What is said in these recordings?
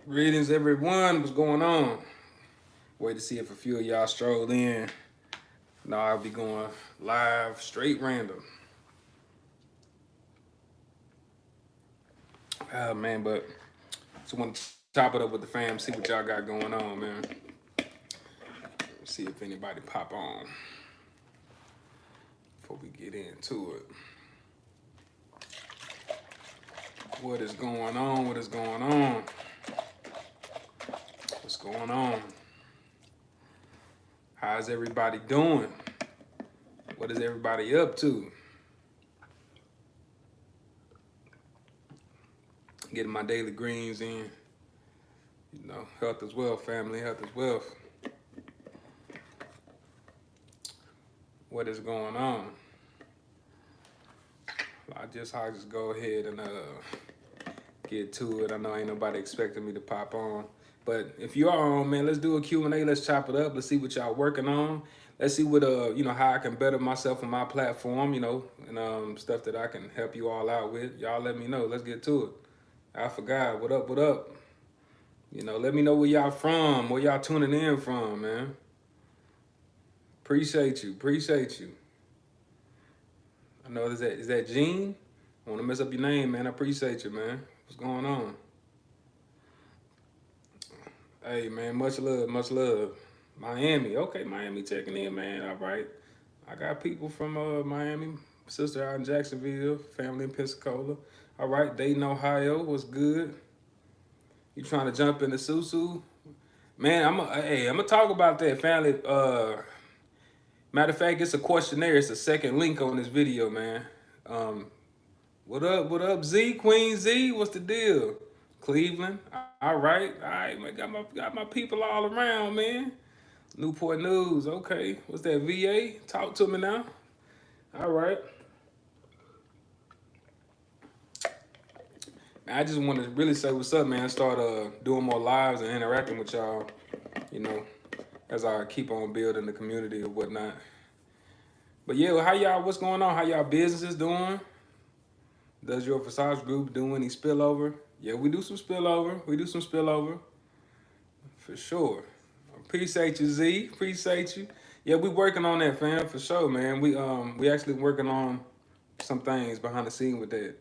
Greetings, everyone. What's going on? Wait to see if a few of y'all stroll in. No, I'll be going live, straight random. Man, but just want to top it up with the fam, see what y'all got going on, man. See if anybody pop on before we get into it. What is going on? What is going on? What's going on? How's everybody doing? What is everybody up to? Getting my daily greens in. You know, health is wealth, family, health is wealth. What is going on? I just go ahead and get to it. I know ain't nobody expecting me to pop on. But if you are on, man, let's do a Q&A. Let's chop it up. Let's see what y'all working on. Let's see what, you know, how I can better myself on my platform, you know, and stuff that I can help you all out with. Y'all let me know. Let's get to it. I forgot. What up, what up? You know, let me know where y'all from, where y'all tuning in from, man. Appreciate you, appreciate you. I know, is that Gene? I want to mess up your name, man. I appreciate you, man. What's going on? Hey, man, much love, much love. Miami, okay, Miami checking in, man. All right. I got people from Miami, sister out in Jacksonville, family in Pensacola. All right, Dayton, Ohio, what's good? You trying to jump into SUSU? Man, I'm gonna talk about that, family. Matter of fact, it's a questionnaire. It's the second link on this video, man. What up, Z? Queen Z, what's the deal? Cleveland, all right, man. Got my people all around, man. Newport News, okay. What's that, VA? Talk to me now. All right. I just want to really say what's up, man. Start doing more lives and interacting with y'all, you know, as I keep on building the community or whatnot. But yeah, how y'all, what's going on? How y'all businesses doing? Does your Forsage group do any spillover? Yeah, we do some spillover. We do some spillover. For sure. Appreciate you, Z. Appreciate you. Yeah, we working on that, fam, for sure, man. We actually working on some things behind the scene with that.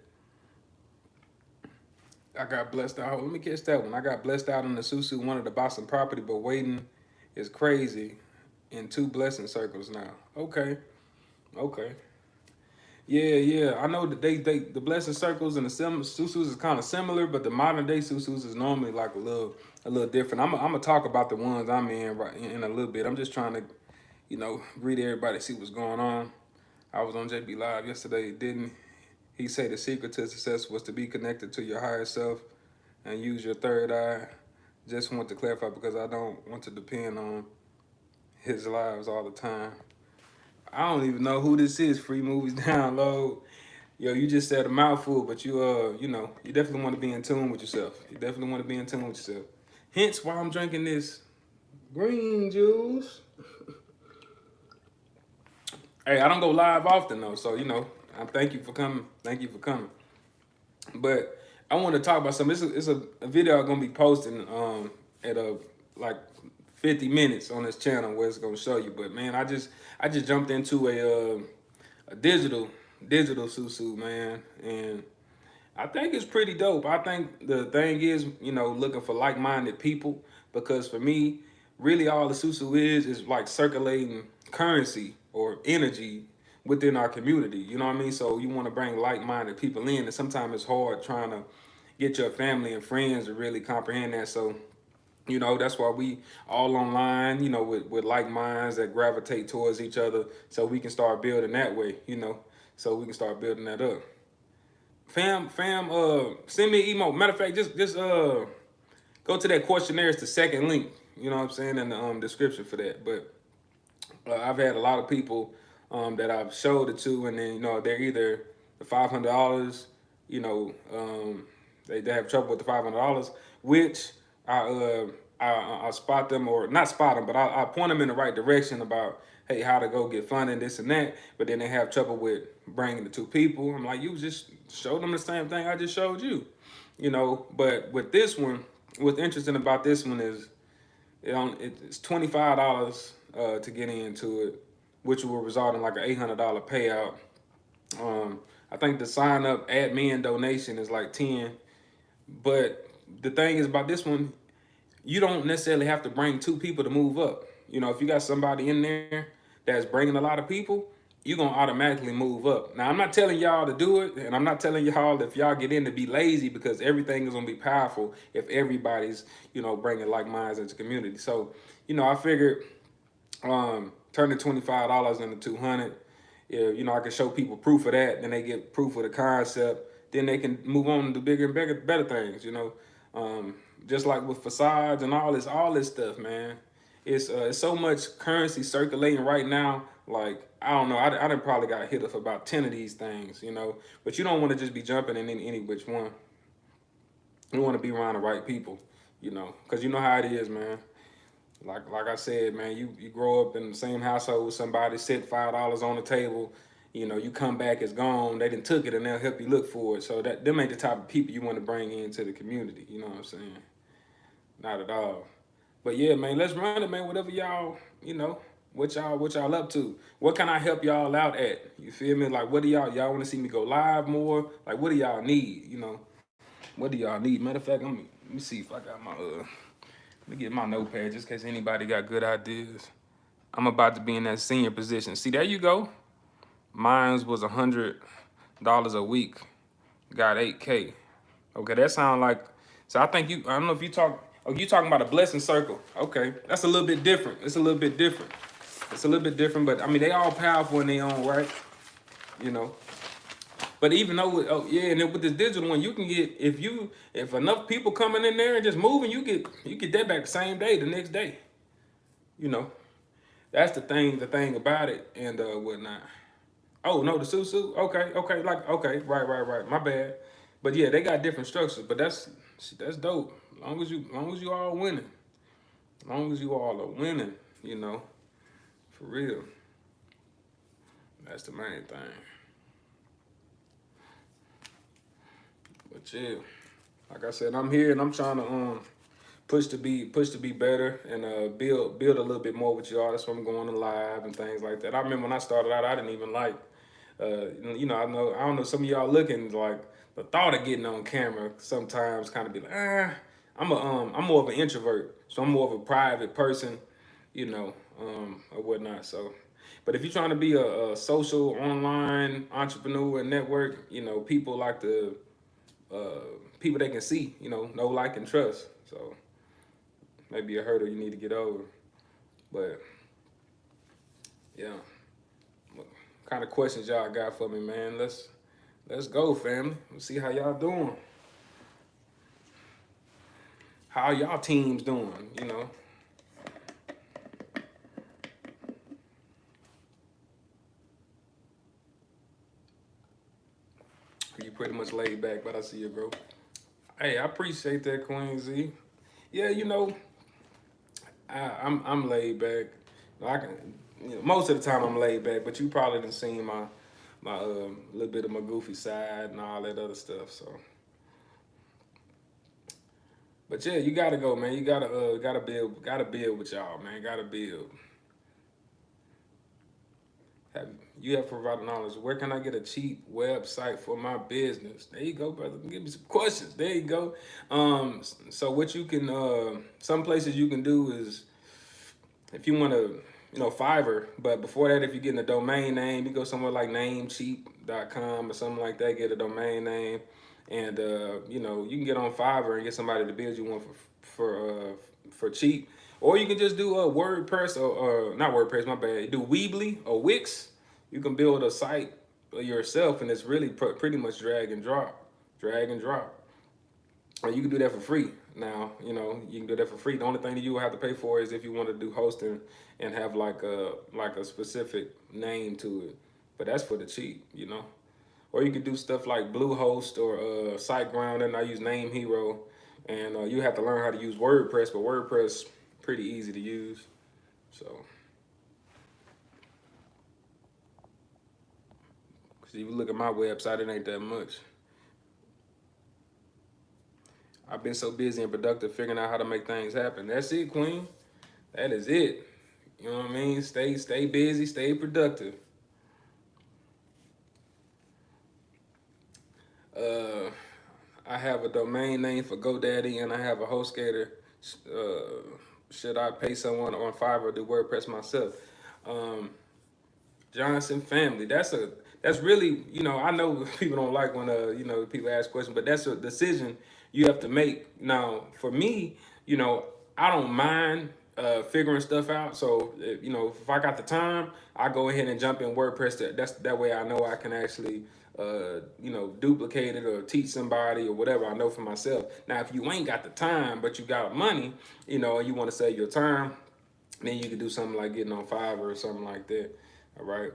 I got blessed out. Let me catch that one. I got blessed out in the SUSU, wanted to buy some property, but waiting is crazy in 2 blessing circles now. Okay. Okay. Yeah. I know that the blessing circles and the susus is kind of similar, but the modern day susus is normally like a little different. I'm gonna talk about the ones I'm in right in a little bit. I'm just trying to, you know, greet everybody, see what's going on. I was on JB Live yesterday. Didn't he say the secret to success was to be connected to your higher self and use your third eye? Just want to clarify because I don't want to depend on his lives all the time. I don't even know who this is. Free movies download. Yo, you just said a mouthful, but you know, you definitely want to be in tune with yourself. You definitely want to be in tune with yourself. Hence why I'm drinking this green juice. Hey, I don't go live often though, so you know, I thank you for coming. Thank you for coming. But I want to talk about something. It's a video I'm gonna be posting at like 50 minutes on this channel where it's gonna show you. But man, I just jumped into a digital susu, man, and I think it's pretty dope. I think the thing is, you know, looking for like-minded people, because for me, really all the susu is like circulating currency or energy within our community. You know what I mean? So you want to bring like-minded people in, and sometimes it's hard trying to get your family and friends to really comprehend that. So, you know, that's why we all online, you know, with like minds that gravitate towards each other, so we can start building that way, you know, so we can start building that up. Fam, send me an email. Matter of fact, just go to that questionnaire. It's the second link, you know what I'm saying, in the description for that. But I've had a lot of people that I've showed it to, and then, you know, they're either the $500, you know, they have trouble with the $500, which I spot them, or not spot them, but I point them in the right direction about, hey, how to go get funding, this and that. But then they have trouble with bringing the 2 people. I'm like, you just showed them the same thing I just showed you, you know. But with this one, what's interesting about this one is it's $25 to get into it, which will result in like an $800 payout. I think the sign up admin donation is like 10. But the thing is about this one, you don't necessarily have to bring two people to move up. You know, if you got somebody in there that's bringing a lot of people, you're gonna automatically move up. Now, I'm not telling y'all to do it, and I'm not telling y'all if y'all get in to be lazy, because everything is gonna be powerful if everybody's, bringing like minds into community. So, I figured turning $25 into 200. If I can show people proof of that, then they get proof of the concept. Then they can move on to do bigger and better things. Just like with Forsage and all this stuff, man. It's so much currency circulating right now. Like, I don't know, I done probably got hit with about 10 of these things. But you don't want to just be jumping in any which one. You want to be around the right people. Because you know how it is, man. Like I said, man, you grow up in the same household with somebody, sit $5 on the table, you come back, it's gone. They done took it and they'll help you look for it. So them ain't the type of people you want to bring into the community. You know what I'm saying? Not at all. But yeah, man, let's run it, man. Whatever y'all, what y'all up to? What can I help y'all out at? You feel me? Like, what do y'all want to see me go live more? Like, what do y'all need? What do y'all need? Matter of fact, let me see if I got my let me get my notepad just in case anybody got good ideas. I'm about to be in that senior position. See, there you go. Mine's was $100 a week. Got 8K. Okay, that sound like. So I think I don't know if you talk. Oh, you talking about a blessing circle? Okay, that's a little bit different. It's a little bit different. It's a little bit different, but I mean they all powerful in their own right. You know. But even though, oh yeah, and then with this digital one, you can get if enough people coming in there and just moving, you get that back the same day, the next day. You know, that's the thing about it and whatnot. Oh no, the SUSU. Okay, like okay, right. My bad. But yeah, they got different structures. But that's dope. As long as you all winning, as long as you all are winning, for real. That's the main thing. But yeah, like I said, I'm here and I'm trying to push to be better and build a little bit more with y'all. That's why I'm going to live and things like that. I remember when I started out, I didn't even like I don't know, some of y'all looking like the thought of getting on camera sometimes kind of be like, I'm more of an introvert, so I'm more of a private person, or whatnot. So, but if you're trying to be a social online entrepreneur and network, people like to people they can see, know, like, and trust. So maybe a hurdle you need to get over. But yeah, what kind of questions y'all got for me, man? Let's go, family. Let's see how y'all doing. How y'all teams doing? You pretty much laid back, but I see you, bro. Hey, I appreciate that, Queen Z. Yeah, I'm laid back. I can, most of the time I'm laid back, but you probably done seen my little bit of my goofy side and all that other stuff. So, but yeah, you gotta go, man. You gotta build with y'all, man. Gotta build. Have you have provided knowledge? Where can I get a cheap website for my business? There you go, brother. Give me some questions. There you go. So what you can, some places you can do is if you want to, Fiverr. But before that, if you're getting a domain name, you go somewhere like namecheap.com or something like that. Get a domain name, and you can get on Fiverr and get somebody to build you one for cheap. Or you can just do a WordPress or not WordPress, my bad. Do Weebly or Wix. You can build a site yourself, and it's really pretty much drag and drop. Or you can do that for free. Now, you can do that for free. The only thing that you will have to pay for is if you want to do hosting and have like a specific name to it. But that's for the cheap. Or you could do stuff like Bluehost or SiteGround, and I use Name Hero, and you have to learn how to use WordPress. But WordPress pretty easy to use. So, cause if you look at my website, it ain't that much. I've been so busy and productive figuring out how to make things happen. That's it, Queen. That is it. You know what I mean? Stay busy, stay productive. Uh, I have a domain name for GoDaddy and I have a HostGator. Uh, should I pay someone on Fiverr to do WordPress myself? Um, Johnson family. That's really, I know people don't like when people ask questions, but that's a decision you have to make. Now, for me, I don't mind figuring stuff out. So if I got the time, I go ahead and jump in WordPress. That way I know I can actually duplicate it or teach somebody or whatever. I know for myself. Now, if you ain't got the time but you got money, and you want to save your time, then you could do something like getting on Fiverr or something like that. All right.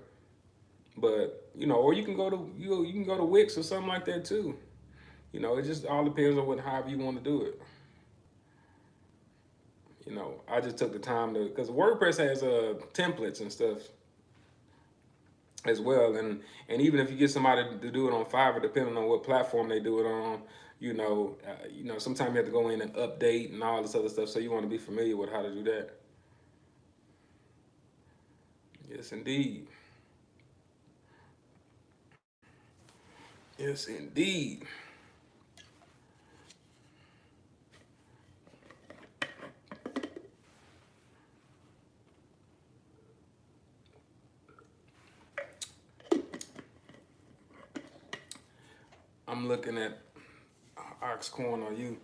But or you can go to you can go to Wix or something like that too. It just all depends on however you want to do it. I just took the time to, because WordPress has templates and stuff as well, and even if you get somebody to do it on Fiverr, depending on what platform they do it on, sometimes you have to go in and update and all this other stuff. So you want to be familiar with how to do that. Yes, indeed. Yes, indeed. I'm looking at Oxcorn on you.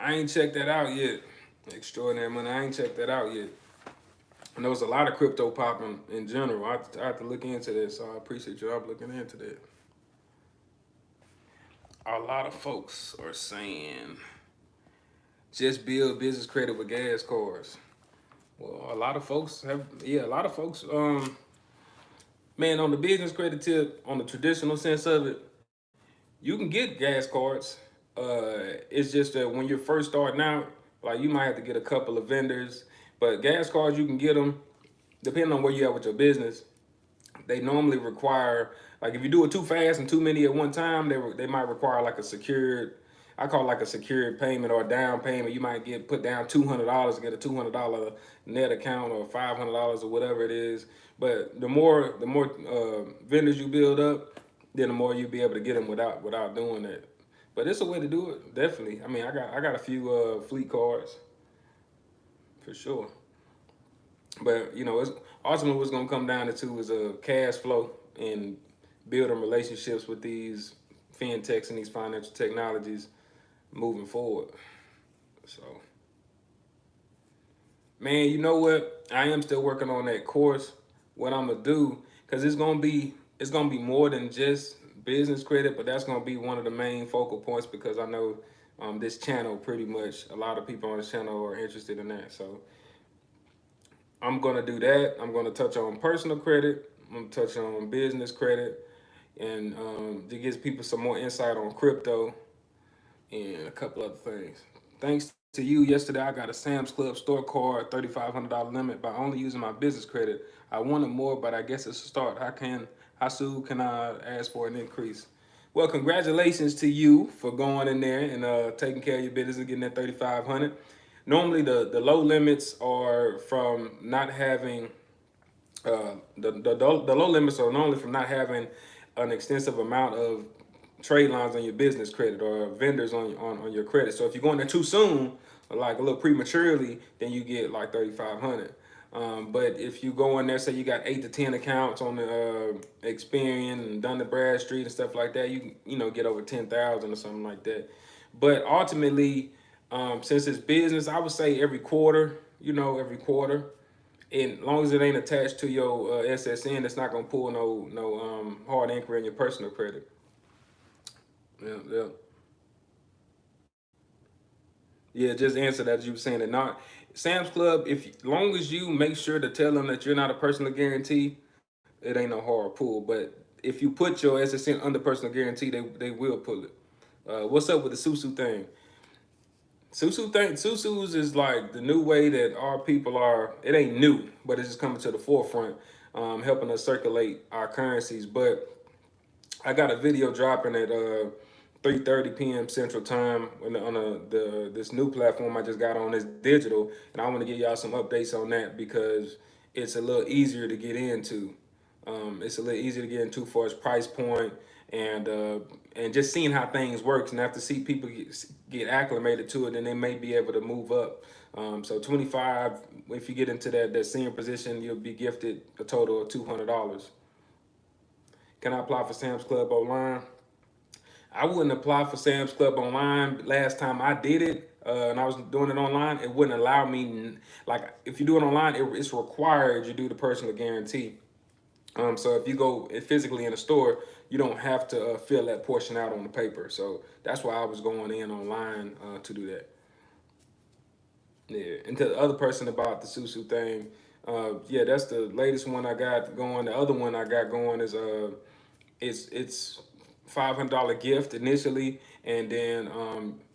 I ain't checked that out yet. Extraordinary money. I ain't checked that out yet. And there was a lot of crypto popping in general. I have to look into this, so I appreciate y'all looking into that. A lot of folks are saying just build business credit with gas cards. Well, a lot of folks man, on the business credit tip, on the traditional sense of it, you can get gas cards. It's just that when you're first starting out, like you might have to get a couple of vendors, but gas cards you can get them depending on where you are with your business. They normally require, like if you do it too fast and too many at one time, they might require like a secured, I call it like a secured payment or a down payment. You might put down $200 to get a $200 net account or $500 or whatever it is. But the more vendors you build up, then the more you'll be able to get them without doing that. But it's a way to do it, definitely. I mean, I got a few fleet cards for sure. But it's ultimately what's gonna come down to is a cash flow and building relationships with these fintechs and these financial technologies moving forward. So, man, you know what? I am still working on that course. What I'm gonna do, because it's gonna be more than just business credit, but that's gonna be one of the main focal points because I know this channel pretty much a lot of people on this channel are interested in that. So I'm gonna do that. I'm gonna touch on personal credit. I'm gonna touch on business credit, and to give people some more insight on crypto and a couple other things. Thanks to you, yesterday I got a Sam's Club store card, $3,500 limit by only using my business credit. I wanted more, but I guess it's a start. How soon can I ask for an increase? Well, congratulations to you for going in there and taking care of your business and getting that 3,500. Normally, the low limits are from not having the low limits are normally from not having an extensive amount of trade lines on your business credit or vendors on your credit. So if you're going there too soon, like a little prematurely, then you get like 3,500. But if you go in there, say you got 8 to 10 accounts on the Experian and Dun& Bradstreet and stuff like that, you get over 10,000 or something like that. But ultimately, since it's business, I would say every quarter, every quarter. And as long as it ain't attached to your SSN, it's not gonna pull no hard inquiry in your personal credit. Yeah, yeah. Yeah, just answer that you were saying that not Sam's Club, if long as you make sure to tell them that you're not a personal guarantee, it ain't no hard pull. But if you put your SSN under personal guarantee, they will pull it. What's up with the SUSU thing? SUSUs is like the new way that our people are. It ain't new, but it's just coming to the forefront, helping us circulate our currencies. But I got a video dropping at 3:30 p.m. Central Time this new platform I just got on. Is digital, and I want to give y'all some updates on that because it's a little easier to get into. It's a little easier to get into for its price point and uh, and just seeing how things works. And after see people get acclimated to it, then they may be able to move up. So 25, if you get into that senior position, you'll be gifted a total of $200. Can I apply for Sam's Club online? I wouldn't apply for Sam's Club online. Last time I did it, and I was doing it online, it wouldn't allow me. Like, if you do it online, it's required you do the personal guarantee. So if you go physically in a store, you don't have to fill that portion out on the paper. So that's why I was going in online to do that. Yeah, and to the other person about the SUSU thing, yeah, that's the latest one I got going. The other one I got going is it's $500 gift initially, and then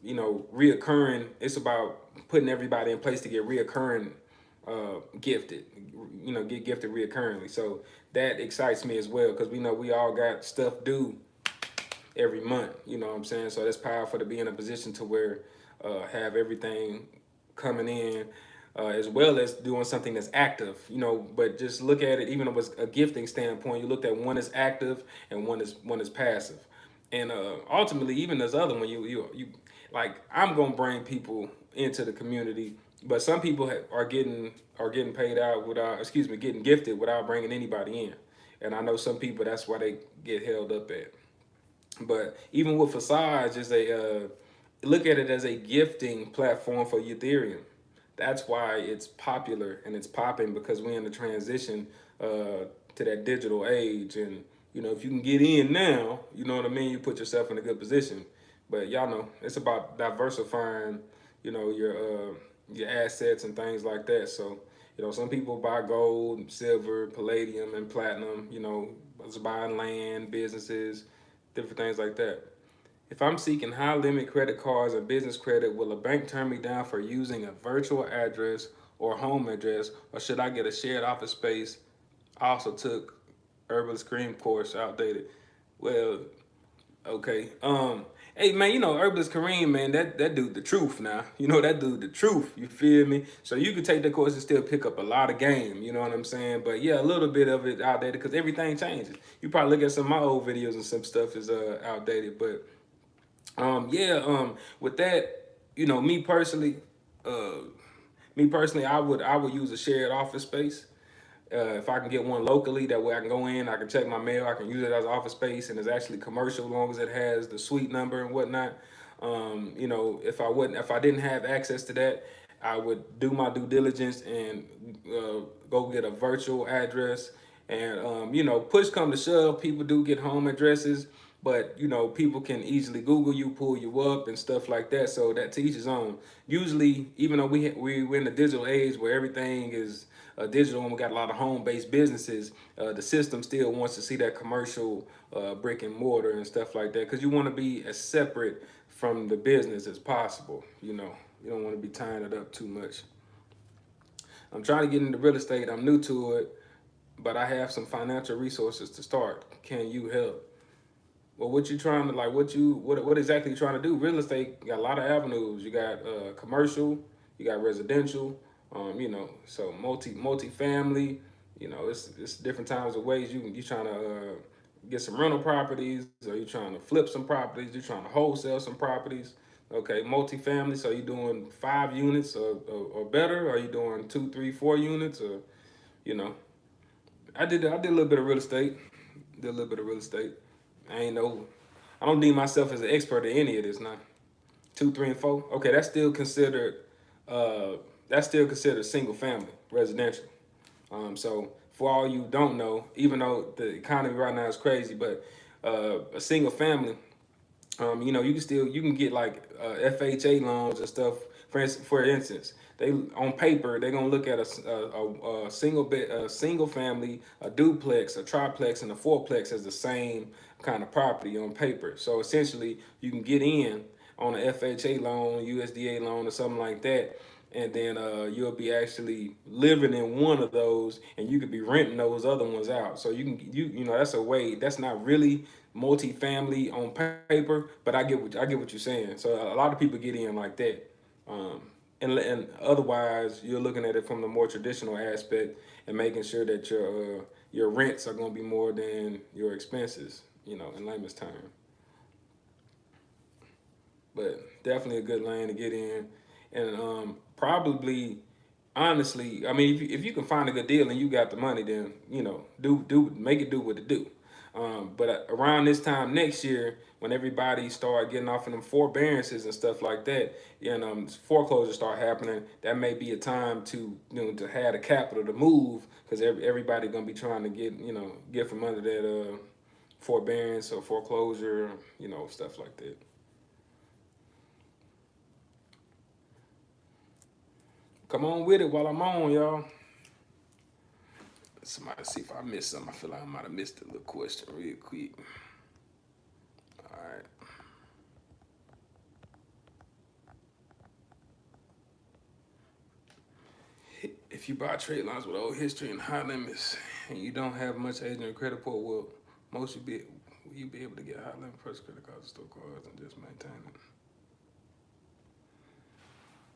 reoccurring. It's about putting everybody in place to get reoccurring gifted. Get gifted reoccurringly. So that excites me as well because we know we all got stuff due every month. You know what I'm saying? So that's powerful to be in a position to where have everything coming in. As well as doing something that's active, but just look at it, even though it's a gifting standpoint, you looked at one is active and one is passive. And ultimately, even this other one, you like, I'm gonna bring people into the community, but some people are getting paid out without, getting gifted without bringing anybody in. And I know some people, that's why they get held up at. But even with Forsage, is a look at it as a gifting platform for Ethereum. That's why it's popular and it's popping, because we're in the transition to that digital age. And if you can get in now, you know what I mean. You put yourself in a good position. But y'all know it's about diversifying, your assets and things like that. So some people buy gold, silver, palladium, and platinum. It's buying land, businesses, different things like that. If I'm seeking high limit credit cards and business credit, will a bank turn me down for using a virtual address or home address, or should I get a shared office space? I also took Herbalist Cream course, outdated. Well, okay. Hey man, Herbalist Kareem, man, that dude the truth now. That dude the truth. You feel me? So you could take the course and still pick up a lot of game. You know what I'm saying? But yeah, a little bit of it outdated because everything changes. You probably look at some of my old videos and some stuff is outdated, but with that, uh, me personally, I would use a shared office space. If I can get one locally, that way I can go in, I can check my mail, I can use it as office space, and it's actually commercial as long as it has the suite number and whatnot. If I didn't have access to that, I would do my due diligence and go get a virtual address. And push come to shove, people do get home addresses, but people can easily Google you, pull you up, and stuff like that. So that to each his own. Usually, even though we're in the digital age where everything is digital and we got a lot of home-based businesses, the system still wants to see that commercial brick and mortar and stuff like that, because you want to be as separate from the business as possible. You don't want to be tying it up too much. I'm trying to get into real estate. I'm new to it, but I have some financial resources to start. Can you help? Well, what you trying to like? What exactly you trying to do? Real estate got a lot of avenues. You got commercial, you got residential. So multi-family. It's different times of ways you trying to get some rental properties, or you trying to flip some properties. You trying to wholesale some properties. Okay, multi-family. So you doing 5 units or better? Or are you doing 2, 3, 4 units? Or you know, I did a little bit of real estate. Did a little bit of real estate. I don't deem myself as an expert in any of this now. 2, 3, and 4. Okay, uh, that's still considered single family residential. So for all you don't know, even though the economy right now is crazy, but a single family, you can get like FHA loans and stuff. For instance, they on paper they're gonna look at a single family, a duplex, a triplex, and a fourplex as the same kind of property on paper. So essentially, you can get in on a FHA loan, USDA loan, or something like that, and then you'll be actually living in one of those, and you could be renting those other ones out. So you can that's a way. That's not really multi-family on paper, but I get what you're saying. So a lot of people get in like that. Um, and otherwise, you're looking at it from the more traditional aspect and making sure that your rents are going to be more than your expenses. You know, in layman's term. But definitely a good lane to get in, and probably honestly, I mean, if you can find a good deal and you got the money, then you know, do make it do what it do. But around this time next year, when everybody start getting off of them forbearances and stuff like that, and foreclosures start happening, that may be a time to to have the capital to move because everybody gonna be trying to get from under that forbearance or foreclosure, stuff like that. Come on with it while I'm on, y'all. Somebody see if I missed something. I feel like I might have missed a little question real quick. All right. If you buy trade lines with old history and high limits, and you don't have much agent or credit report, will you be able to get high limit first credit cards, store cards, and just maintain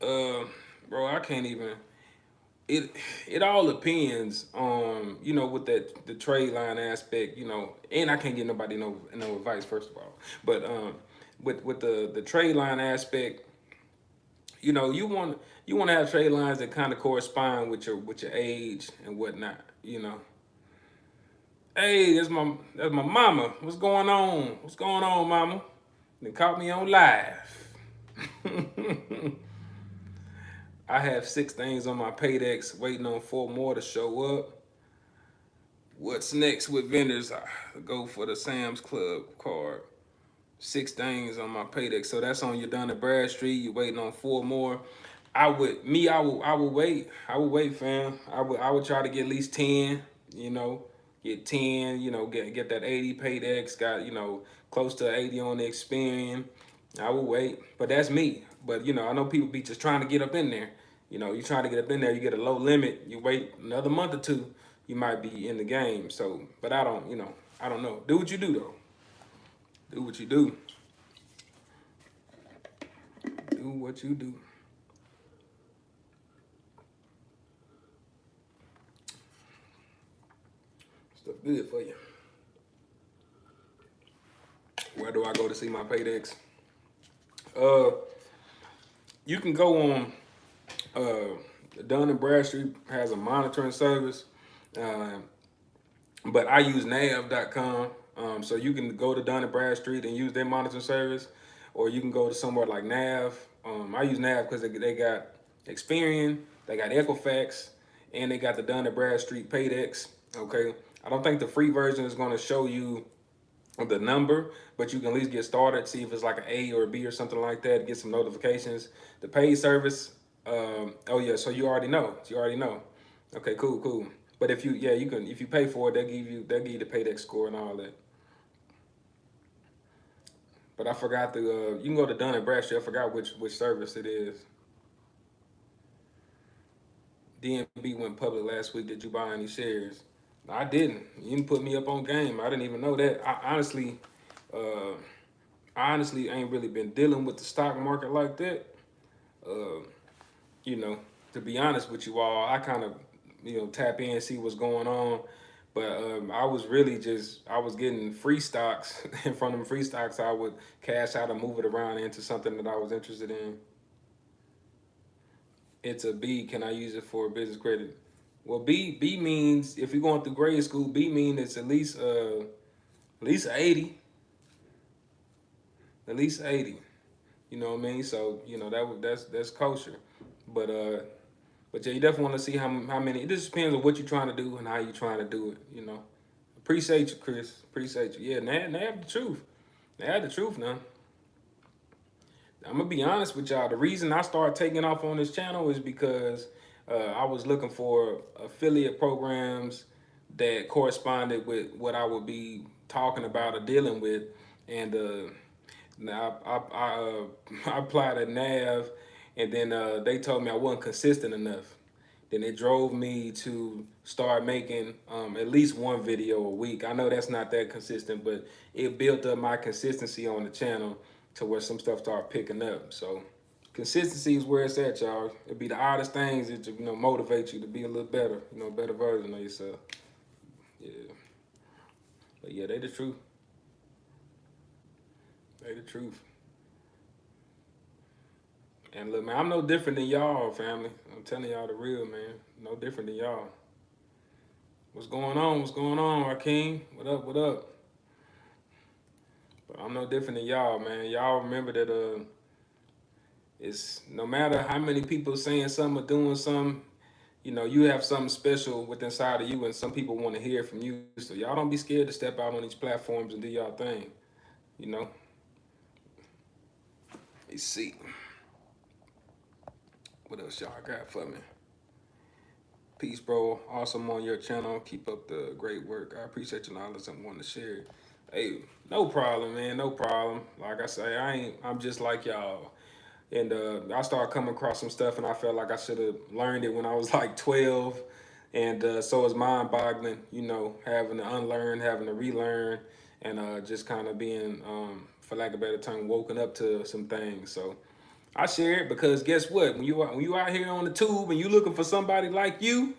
it? Bro, I can't even. It all depends on with the trade line aspect, and I can't give nobody no advice first of all, but with the trade line aspect, you want to have trade lines that kind of correspond with your age and whatnot. Hey, that's my mama. What's going on? What's going on, mama? They caught me on live. I have 6 things on my Paydex, waiting on 4 more to show up. What's next with vendors? I go for the Sam's Club card. 6 things on my Paydex. So that's on your Dun and Bradstreet. You're waiting on 4 more. I would wait. I would wait, fam. I would try to get at least 10, get 10, get that 80 Paydex, got, close to 80 on the Experian. I would wait. But that's me. But I know people be just trying to get up in there. You trying to get up in there, you get a low limit, you wait another month or two, you might be in the game. So, but I don't know. Do what you do though. Do what you do. Do what you do. Stuff good for you. Where do I go to see my Paydex? You can go on Dun and Bradstreet has a monitoring service, uh, but I use nav.com. So you can go to Dun and Bradstreet and use their monitoring service, or you can go to somewhere like Nav. I use Nav because they got Experian, they got Equifax, and they got the Dun and Bradstreet Paydex. Okay, I don't think the free version is going to show you the number, but you can at least get started, see if it's like an A or a B or something like that, get some notifications. The paid service, oh yeah, so you already know. You already know. Okay, cool. But if you pay for it, they give you the Paydex score and all that. But I forgot you can go to Dun and Bradstreet. I forgot which service it is. DNB went public last week. Did you buy any shares? I didn't. You didn't put me up on game. I didn't even know that. Uh, I honestly ain't really been dealing with the stock market like that. Uh, you know, to be honest with you all, I kind of, tap in and see what's going on. But I was getting free stocks, and from them free stocks, I would cash out and move it around into something that I was interested in. It's a B. Can I use it for business credit? Well, B means if you're going through grade school, B means it's at least 80, at least 80. You know what I mean? So that's kosher. But yeah, you definitely want to see how many. It just depends on what you're trying to do and how you're trying to do it. Appreciate you, Chris. Appreciate you. Yeah, nab the truth. Nab the truth now. I'm gonna be honest with y'all. The reason I started taking off on this channel is because I was looking for affiliate programs that corresponded with what I would be talking about or dealing with, and now I applied at Nav, and then they told me I wasn't consistent enough. then it drove me to start making at least one video a week. I know that's not that consistent, but it built up my consistency on the channel to where some stuff started picking up. So consistency is where it's at, y'all. It'd be the oddest things that motivate you to be a little better, a better version of yourself. Yeah, but yeah, they the truth. They the truth. And look, man, I'm no different than y'all, family. I'm telling y'all the real, man. No different than y'all. What's going on? What's going on, Rakeem? What up? What up? But I'm no different than y'all, man. Y'all remember that it's no matter how many people saying something or doing something, you have something special within inside of you, and some people want to hear from you. So y'all don't be scared to step out on these platforms and do y'all thing. You know. Let's see. What else y'all got for me? Peace, bro. Awesome on your channel. Keep up the great work. I appreciate your knowledge and wanting to share. Hey, no problem, man. No problem. Like I say, I'm just like y'all. And I started coming across some stuff, and I felt like I should have learned it when I was like 12. And so it's mind-boggling, having to unlearn, having to relearn, and just kind of being, for lack of a better term, woken up to some things. So I share it because guess what? When you out here on the tube and you looking for somebody like you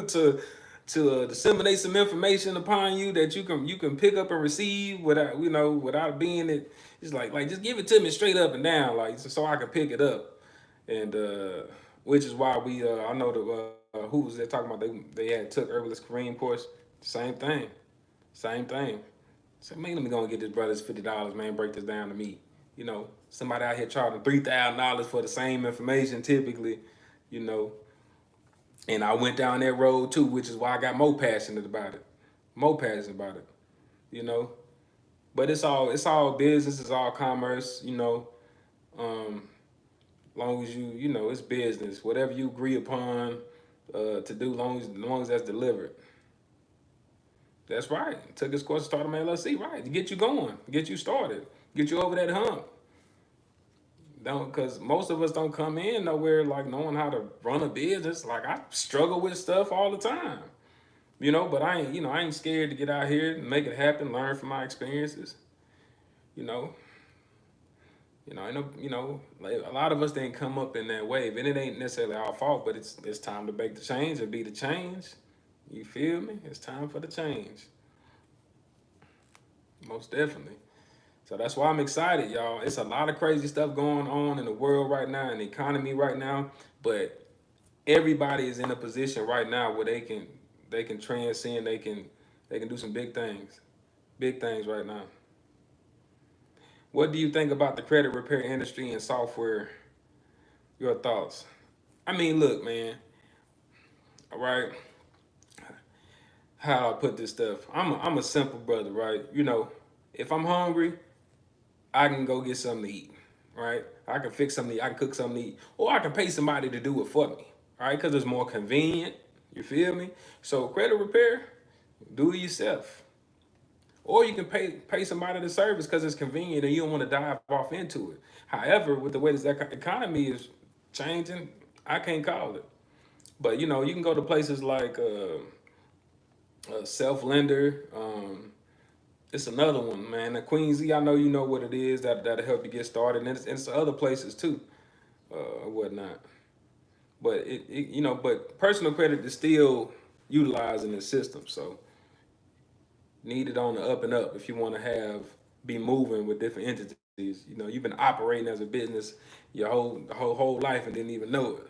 to disseminate some information upon you that you can pick up and receive without being it. It's like just give it to me straight up and down, like so I can pick it up. And which is why I know the who was they talking about, they had took herbalist Kareem course. Same thing. So man, let me go and get this brother's $50, man. Break this down to me. Somebody out here charging $3,000 for the same information typically, you know. And I went down that road too, which is why I got more passionate about it. You know. But it's all business, it's all commerce. Long as it's business. Whatever you agree upon to do, long as that's delivered. That's right. Took this course to start an LLC, right? To get you going, get you started, get you over that hump. Because most of us don't come in nowhere like knowing how to run a business. Like I struggle with stuff all the time, but I ain't scared to get out here and make it happen, learn from my experiences, you know. Like a lot of us didn't come up in that wave, and it ain't necessarily our fault, but it's time to make the change and be the change. You feel me? It's time for the change. Most definitely. So that's why I'm excited, y'all. It's a lot of crazy stuff going on in the world right now, in the economy right now, but everybody is in a position right now where they can transcend, they can do some big things. Big things right now. What do you think about the credit repair industry and software? Your thoughts? I mean, look, man. All right. How I put this stuff? I'm a simple brother, right? If I'm hungry, I can go get something to eat, right? I can fix something to eat, I can cook something to eat, or I can pay somebody to do it for me, right? Because it's more convenient. You feel me? So credit repair, do it yourself. Or you can pay somebody to service because it's convenient and you don't want to dive off into it. However, with the way this economy is changing, I can't call it. But you can go to places like Self Lender. It's another one, man. The Queen Z, I know you know what it is. That'll help you get started, and it's other places too, or whatnot. But but personal credit is still utilized in the system, so need it on the up and up if you want to be moving with different entities. You've been operating as a business your whole life and didn't even know it.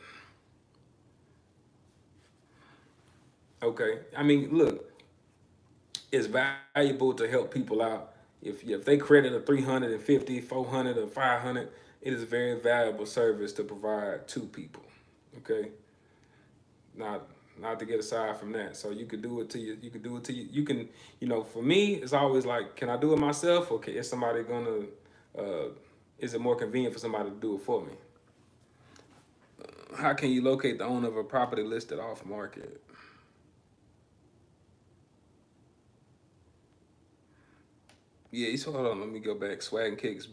Okay, I mean, look, it's valuable to help people out. If they credit a 350, 400, or 500, it is a very valuable service to provide to people. Okay, not to get aside from that. So you could do it to you. You could do it to you. You can, for me, it's always like, can I do it myself, or is somebody gonna? Is it more convenient for somebody to do it for me? How can you locate the owner of a property listed off market? Yeah, hold on. Let me go back. Swag and Kicks.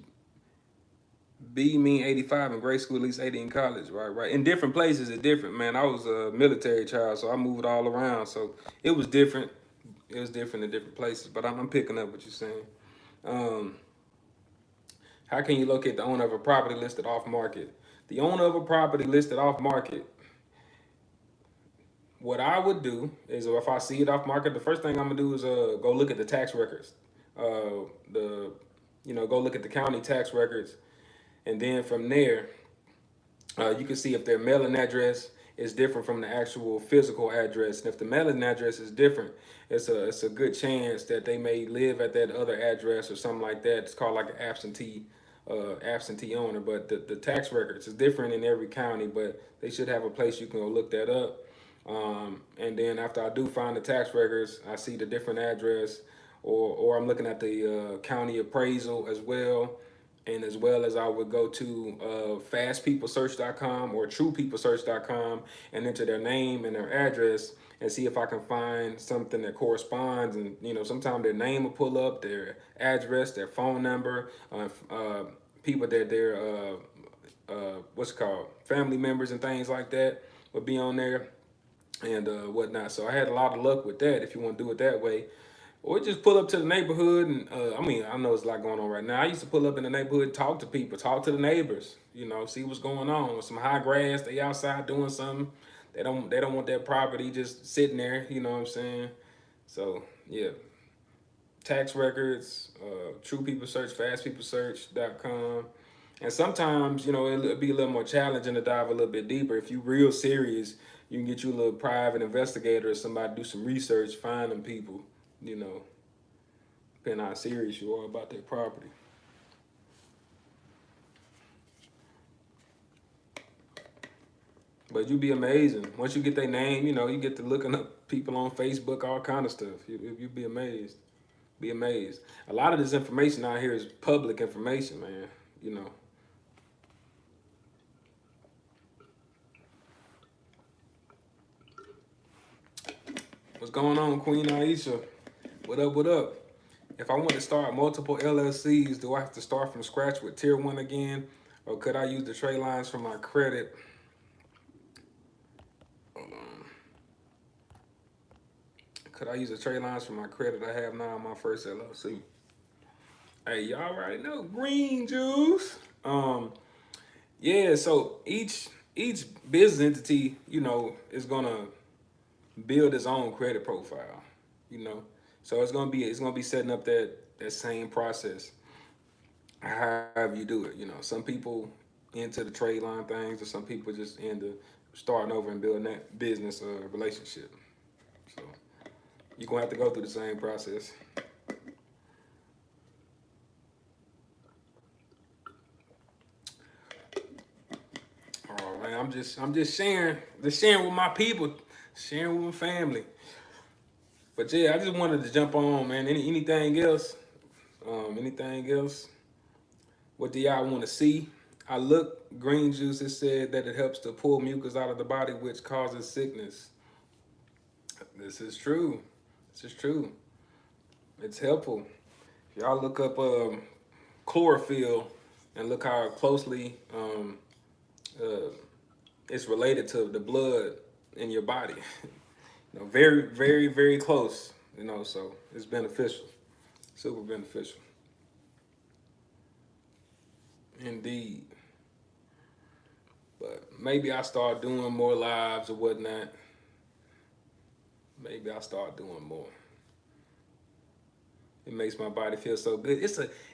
B mean 85 in grade school, at least 80 in college, right? Right. In different places, it's different, man. I was a military child, so I moved all around, so it was different. It was different in different places, but I'm picking up what you're saying. Um, how can you locate the owner of a property listed off market? The owner of a property listed off market, what I would do is if I see it off market, the first thing I'm gonna do is go look at the tax records. The go look at the county tax records, and then from there, you can see if their mailing address is different from the actual physical address. And if the mailing address is different, it's a good chance that they may live at that other address or something like that. It's called like an absentee owner. But the tax records is different in every county, but they should have a place you can go look that up. And then after I do find the tax records, I see the different address, or I'm looking at the county appraisal as well. And as well as I would go to fastpeoplesearch.com or truepeoplesearch.com and enter their name and their address and see if I can find something that corresponds. And sometimes their name will pull up, their address, their phone number, people that they're what's it called, family members and things like that would be on there and whatnot. So I had a lot of luck with that. If you want to do it that way. Or just pull up to the neighborhood and I know there's a lot going on right now. I used to pull up in the neighborhood, talk to people, talk to the neighbors, see what's going on. With some high grass, they outside doing something. They don't want that property just sitting there, you know what I'm saying? So yeah. Tax records, True People Search, FastPeopleSearch.com. And sometimes, it'll be a little more challenging to dive a little bit deeper. If you're real serious, you can get you a little private investigator or somebody do some research, find them people, depending on how serious you are about their property. But you'd be amazing. Once you get their name, you get to looking up people on Facebook, all kind of stuff. You'd be amazed. Be amazed. A lot of this information out here is public information, man. What's going on, Queen Aisha? What up, what up? If I want to start multiple LLCs, do I have to start from scratch with tier 1 again? Or could I use the trade lines from my credit? Hold on. Could I use the trade lines from my credit I have now on my first LLC? Hey, y'all already know green juice. Yeah, so each business entity, is gonna build its own credit profile, So it's gonna be setting up that same process. However you do it, Some people into the trade line things, or some people just into starting over and building that business relationship. So you're gonna have to go through the same process. Oh man, I'm just sharing with my people, sharing with my family. But yeah, I just wanted to jump on, man. Anything else? Anything else? What do y'all want to see? I look green juice. It said that it helps to pull mucus out of the body, which causes sickness. This is true. This is true. It's helpful. If y'all look up chlorophyll and look how closely uh, it's related to the blood in your body. Very, very, very close. So it's beneficial. Super beneficial. Indeed. But maybe I start doing more lives or whatnot. Maybe I start doing more. It makes my body feel so good.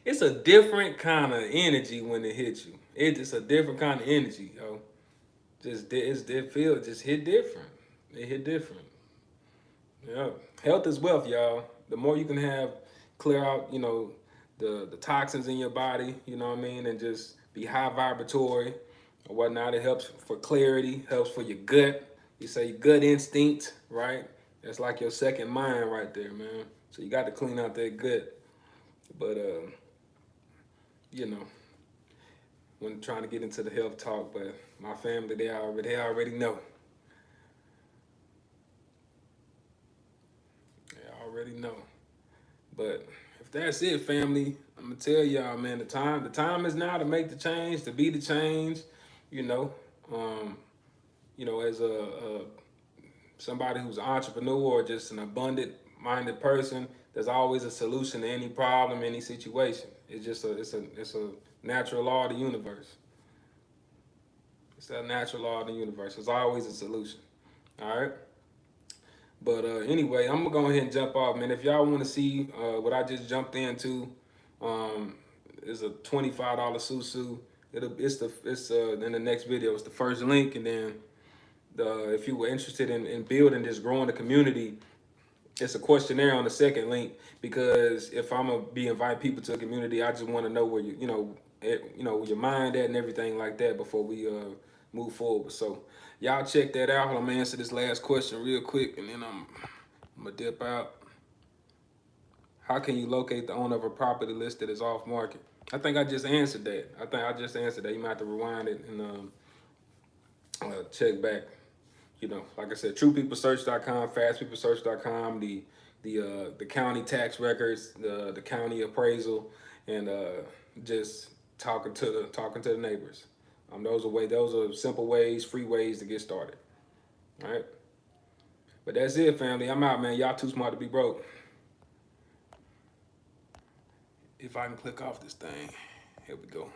It's a different kind of energy when it hits you. It's a different kind of energy, yo. Just hit different. It hit different. Yeah. Health is wealth, y'all. The more you can have clear out, the toxins in your body, you know what I mean, and just be high vibratory or whatnot. It helps for clarity, helps for your gut. You say gut instinct, right? That's like your second mind right there, man. So you got to clean out that gut. But when trying to get into the health talk, but my family they already know. They already know. But if that's it, family, I'm gonna tell y'all, man, the time is now to make the change, to be the change. You know, um, as a somebody who's an entrepreneur or just an abundant minded person, there's always a solution to any problem, any situation. It's just it's a natural law of the universe. It's a natural law of the universe. There's always a solution. All right. But anyway, I'm gonna go ahead and jump off, man. If y'all want to see what I just jumped into, um, is a $25 SUSU. It's in the next video. It's the first link, and then if you were interested in building this, growing the community, it's a questionnaire on the second link. Because if I'm gonna be inviting people to the community, I just want to know where where your mind at and everything like that before we move forward. So y'all check that out. I'm gonna answer this last question real quick, and then I'm gonna dip out. How can you locate the owner of a property listed as off market? I think I just answered that. You might have to rewind it and check back. Like I said, truepeoplesearch.com, fastpeoplesearch.com, the county tax records, the county appraisal, and just talking to the neighbors. Those are simple ways, free ways to get started. All right. But that's it, family. I'm out, man. Y'all too smart to be broke. If I can click off this thing, here we go.